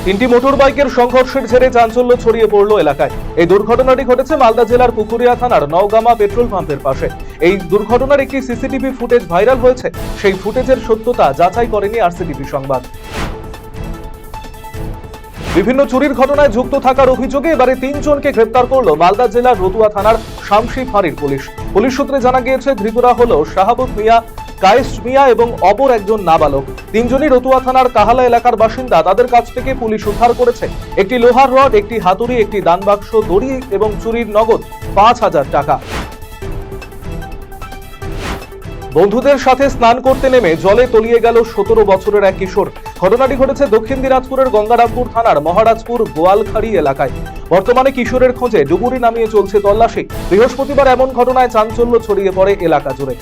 তিনটি মোটর বাইকের সংঘর্ষের জেরে চাঞ্চল্য ছড়িয়ে পড়ল এলাকায়। এই দুর্ঘটনাটি ঘটেছে মালদা জেলার পুকুরিয়া থানার নওগামা পেট্রোল পাম্পের পাশে। এই দুর্ঘটনার একটি সিসিটিভি ফুটেজ ভাইরাল হয়েছে। সেই ফুটেজের সত্যতা যাচাই করেনি আরসিটিভি সংবাদ। বিভিন্ন চুরির ঘটনায় যুক্ত থাকার অভিযোগে এবারে ৩ জনকে গ্রেপ্তার করল মালদা জেলার রতুয়া থানার শামসি ফাঁড়ির পুলিশ। পুলিশ সূত্রে জানা গিয়েছে ধৃতরা হলো শাহাবুত মিয়া, কায়েস মিয়া এবং অপর একজন নাবালক। ৩ জনই রতুয়া থানার কাহালা এলাকার বাসিন্দা। তাদের কাছ থেকে পুলিশ উদ্ধার করেছে একটি লোহার রড, একটি হাতুড়ি, একটি দানবাক্স, দড়ি এবং চুরির নগদ ৫,০০০ টাকা। বন্ধুদের সাথে স্নান করতে নেমে জলে তলিয়ে গেল ১৭ বছরের এক কিশোর। ঘটনাটি ঘটেছে দক্ষিণ দিনাজপুরের গঙ্গারামপুর থানার মহারাজপুর গোয়ালখাড়ি এলাকায়। বর্তমানে কিশোরের খোঁজে ডুবুরি নামিয়ে চলছে তল্লাশি। বৃহস্পতিবার এমন ঘটনায় চাঞ্চল্য ছড়িয়ে পড়ে এলাকা জুড়ে।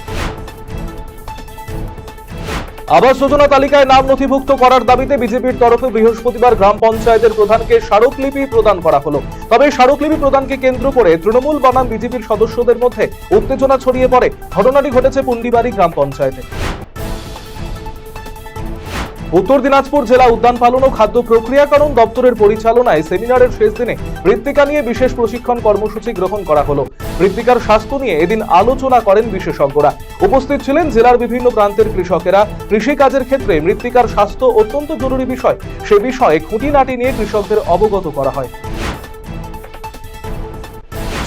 আবাস যোজনা তালিকায় নাম নথিভুক্ত করার দাবিতে বিজেপির তরফে বৃহস্পতিবার গ্রাম পঞ্চায়েতের প্রধানকে স্মারকলিপি প্রদান করা হলো। তবে স্মারকলিপি প্রদানকে কেন্দ্র করে তৃণমূল বনাম বিজেপির সদস্যদের মধ্যে উত্তেজনা ছড়িয়ে পড়ে। ঘটনাটি ঘটেছে পুন্ডিবাড়ি গ্রাম পঞ্চায়েতে। উত্তর দিনাজপুর জেলা উদ্যান পালন ও খাদ্য প্রক্রিয়াকরণ দপ্তরের পরিচালনায় সেমিনারের শেষ দিনে মৃত্তিকা নিয়ে বিশেষ প্রশিক্ষণ কর্মসূচি গ্রহণ করা হলো। মৃত্তিকার স্বাস্থ্য নিয়ে এদিন আলোচনা করেন বিশেষজ্ঞরা। উপস্থিত ছিলেন জেলার বিভিন্ন প্রান্তের কৃষকেরা। কৃষিকাজের ক্ষেত্রে মৃত্তিকার স্বাস্থ্য অত্যন্ত জরুরি বিষয়। সে বিষয়ে খুঁটিনাটি নিয়ে কৃষকদের অবগত করা হয়।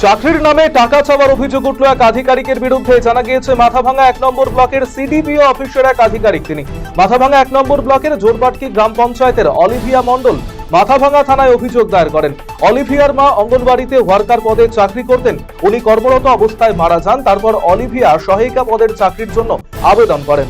চাকরির নামে টাকা চাওয়ার অভিযোগ উঠল এক আধিকারিকের বিরুদ্ধে। জানা গিয়েছে মাথাভাঙা ১ নম্বর ব্লকের সিডিপিও অফিসের এক আধিকারিক তিনি। মাথাভাঙা ১ নম্বর ব্লকের জোরপাটকি গ্রাম পঞ্চায়েতের অলিভিয়া মণ্ডল মাথাভাঙা থানায় অভিযোগ দায়ের করেন। অলিভিয়ার মা অঙ্গনবাড়িতে ওয়ার্কার পদে চাকরি করতেন। উনি কর্মরত অবস্থায় মারা যান। তারপর অলিভিয়া সহায়িকা পদের চাকরির জন্য আবেদন করেন।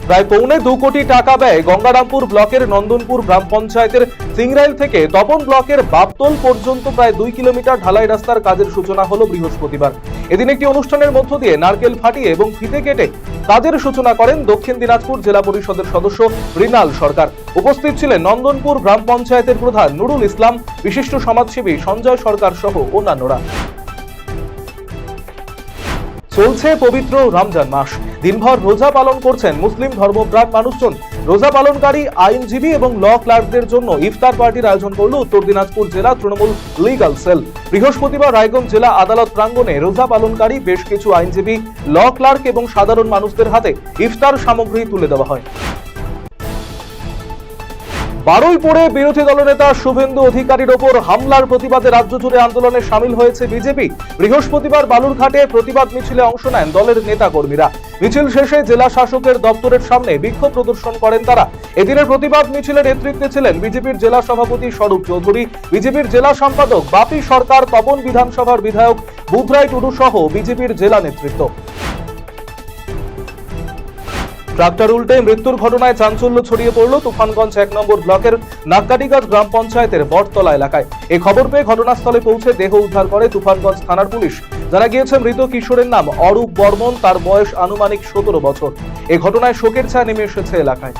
প্রায় ২.৫ কোটি টাকা ব্যয় গঙ্গারামপুর ব্লকের নন্দনপুর গ্রাম পঞ্চায়েতের সিংরাইল থেকে তপন ব্লকের বাপতল পর্যন্ত প্রায় ২ কিলোমিটার ঢালাই রাস্তার কাজের সূচনা হলো বৃহস্পতিবার। এদিন একটি অনুষ্ঠানের মধ্য দিয়ে নারকেল ফাটিয়ে এবং ফিতে কেটে কাজের সূচনা করেন দক্ষিণ দিনাজপুর জেলা পরিষদের সদস্য রিনাল সরকার। উপস্থিত ছিলেন নন্দনপুর গ্রাম পঞ্চায়েতের প্রধান নুরুল ইসলাম, বিশিষ্ট সমাজসেবী সঞ্জয় সরকার সহ অন্যান্যরা। চলছে পবিত্র রমজান মাস। দিনভর রোজা পালন করছেন মুসলিম ধর্মপ্রাণ মানুষজন। রোজা পালনকারী আইনজীবী এবং ল ক্লার্কদের জন্য ইফতার পার্টির আয়োজন করল উত্তর দিনাজপুর জেলা তৃণমূল লিগাল সেল। বৃহস্পতিবার রায়গঞ্জ জেলা আদালত প্রাঙ্গণে রোজা পালনকারী বেশ কিছু আইনজীবী, ল ক্লার্ক এবং সাধারণ মানুষদের হাতে ইফতার সামগ্রী তুলে দেওয়া হয়। বারুইপুরে বিরোধী দলনেতা শুভেন্দু অধিকারীর ওপর হামলার প্রতিবাদে রাজ্য জুড়ে আন্দোলনে সামিল হয়েছে বিজেপি। বৃহস্পতিবার বালুরঘাটে প্রতিবাদ মিছিলে অংশ নেন দলের নেতা কর্মীরা। মিছিল শেষে জেলা শাসকের দপ্তরের সামনে বিক্ষোভ প্রদর্শন করেন তারা। এদিনের প্রতিবাদ মিছিলের নেতৃত্বে ছিলেন বিজেপির জেলা সভাপতি স্বরূপ চৌধুরী, বিজেপির জেলা সম্পাদক বাপি সরকার, তপন বিধানসভার বিধায়ক বুধরাই টুডু সহ বিজেপির জেলা নেতৃত্ব। ট্রাক্টর উল্টে মৃত্যুর ঘটনায় চাঞ্চল্য ছড়িয়ে পড়ল তুফানগঞ্জ ১ নম্বর ব্লকের নাক্কাটিগাছ গ্রাম পঞ্চায়েতের বটতলা এলাকায়। এই খবর পেয়ে ঘটনাস্থলে পৌঁছে দেহ উদ্ধার করে তুফানগঞ্জ থানার পুলিশ। জানা গিয়েছে মৃত কিশোরের নাম অরূপ বর্মন, তার বয়স আনুমানিক ১৭ বছর। এই ঘটনায় শোকের ছায়া নেমে এসেছে এলাকায়।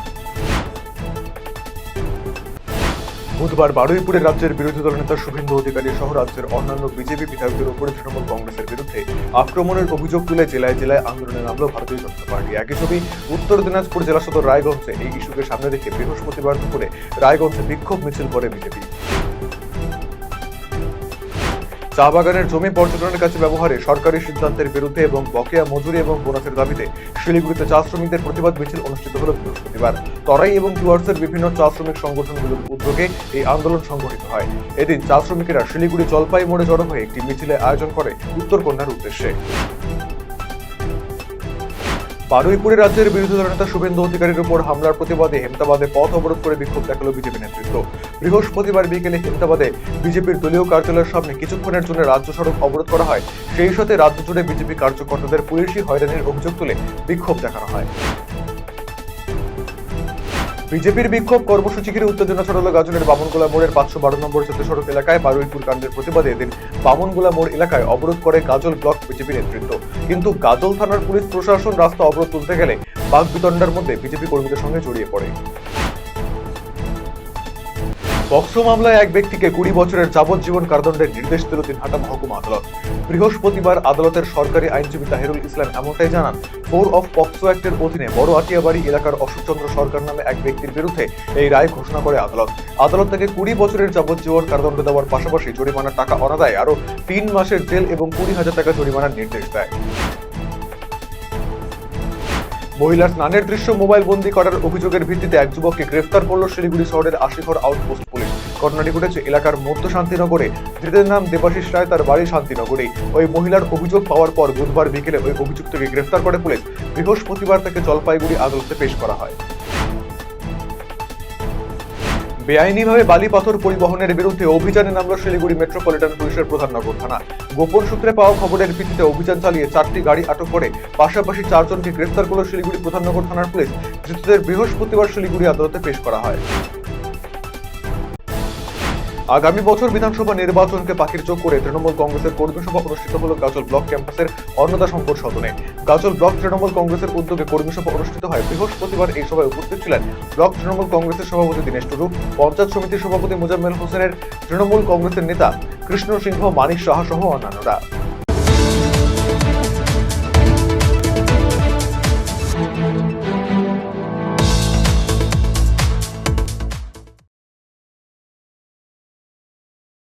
বুধবার বারুইপুরে রাজ্যের বিরোধী দলনেতা শুভেন্দু অধিকারী সহ রাজ্যের অন্যান্য বিজেপি বিধায়কদের উপরে তৃণমূল কংগ্রেসের বিরুদ্ধে আক্রমণের অভিযোগ তুলে জেলায় জেলায় আন্দোলনে নামল ভারতীয় জনতা পার্টি। একই ছবি উত্তর দিনাজপুর জেলা সদর রায়গঞ্জে। এই ইস্যুকে সামনে রেখে বৃহস্পতিবার দুপুরে রায়গঞ্জে বিক্ষোভ মিছিল করে বিজেপি। চা বাগানের জমি পর্যটনের কাছে ব্যবহারে সরকারি সিদ্ধান্তের বিরুদ্ধে এবং বকেয়া মজুরি এবং বোনাসের দাবিতে শিলিগুড়িতে চা শ্রমিকদের প্রতিবাদ মিছিল অনুষ্ঠিত হল বৃহস্পতিবার। তরাই এবং ডুয়ার্সের বিভিন্ন চা শ্রমিক সংগঠনগুলোর উদ্যোগে এই আন্দোলন সংগঠিত হয়। এদিন চা শ্রমিকেরা শিলিগুড়ি জলপাই মোড়ে জড়ো হয়ে একটি মিছিলের আয়োজন করে উত্তরকন্যার উদ্দেশ্যে। বারুইপুরে রাজ্যের বিরোধী দলনেতা শুভেন্দু অধিকারীর উপর হামলার প্রতিবাদে হেমতাবাদে পথ অবরোধ করে বিক্ষোভ দেখালো বিজেপি নেতৃত্ব। বৃহস্পতিবার বিকেলে হেমতাবাদে বিজেপির দলীয় কার্যালয়ের সামনে কিছুক্ষণের জন্য রাজ্য সড়ক অবরোধ করা হয়। সেই সাথে রাজ্য জুড়ে বিজেপি কার্যকর্তাদের পুলিশি হয়রানির অভিযোগ তুলে বিক্ষোভ দেখানো হয়। বিজেপির বিক্ষোভ কর্মসূচি ঘিরে উত্তেজনা ছড়ালো গাজলের বামনগোলা মোড়ের ৫১২ নম্বর জাতীয় সড়ক এলাকায়। বারুইপুর কাণ্ডের প্রতিবাদে এদিন বামনগোলা মোড় এলাকায় অবরোধ করে গাজল ব্লক বিজেপি নেতৃত্ব। কিন্তু গাজল থানার পুলিশ প্রশাসন রাস্তা অবরোধ তুলতে গেলে বাকবিতণ্ডার মধ্যে বিজেপি কর্মীদের সঙ্গে জড়িয়ে পড়ে। পক্সো মামলায় এক ব্যক্তিকে 20 বছরের যাবজ্জীবন কারাদণ্ডের নির্দেশ দিল দিনহাটা মহকুমা আদালত। বৃহস্পতিবার আদালতের সরকারি আইনজীবী তাহিরুল ইসলাম এমনটাই জানান। 4 অফ পক্সো অ্যাক্টের অধীনে বড় আটিয়াবাড়ি এলাকার অশোক চন্দ্র সরকার নামে এক ব্যক্তির বিরুদ্ধে এই রায় ঘোষণা করে আদালত। আদালত তাকে 20 বছরের যাবজ্জীবন কারাদণ্ড দেওয়ার পাশাপাশি জরিমানার টাকা অনাদায় আরো 3 মাসের জেল এবং 20,000 টাকা জরিমানার নির্দেশ দেয়। মহিলার স্নানের দৃশ্য মোবাইল বন্দী করার অভিযোগের ভিত্তিতে এক যুবককে গ্রেফতার করল শিলিগুড়ি শহরের আশিঘর আউটপোস্ট পুলিশ। ঘটনাটি ঘটেছে এলাকার মধ্য শান্তিনগরে। ধৃতের নাম দেবাশিস রায়, তার বাড়ি শান্তিনগরেই। ওই মহিলার অভিযোগ পাওয়ার পর বুধবার বিকেলে ওই অভিযুক্তকে গ্রেফতার করে পুলিশ। বৃহস্পতিবার তাকে জলপাইগুড়ি আদালতে পেশ করা হয়। বেআইনিভাবে বালি পাথর পরিবহনের বিরুদ্ধে অভিযানে নামল শিলিগুড়ি মেট্রোপলিটন পুলিশের প্রধান নগর থানা। গোপন সূত্রে পাওয়া খবরের ভিত্তিতে অভিযান চালিয়ে 4টি গাড়ি আটক করে পাশাপাশি 4 জনকে গ্রেফতার করল শিলিগুড়ি প্রধান নগর থানার পুলিশ। ধৃতদের বৃহস্পতিবার শিলিগুড়ি আদালতে পেশ করা হয়। আগামী বছর বিধানসভা নির্বাচনকে পাখির চোখ করে তৃণমূল কংগ্রেসের কর্মী সভা অনুষ্ঠিত হল গাজল ব্লক ক্যাম্পাসের অন্নদা শঙ্কর সদনে। গাজল ব্লক তৃণমূল কংগ্রেসের উদ্যোগে কর্মী সভা অনুষ্ঠিত হয়। বৃহস্পতিবার এই সভায় উপস্থিত ছিলেন ব্লক তৃণমূল কংগ্রেসের সভাপতি দীনেশ টুডু, পঞ্চায়েত সমিতির সভাপতি মোজাম্মেল হোসেনের, তৃণমূল কংগ্রেসের নেতা কৃষ্ণ সিংহ, মানিক সাহা সহ অন্যান্যরা।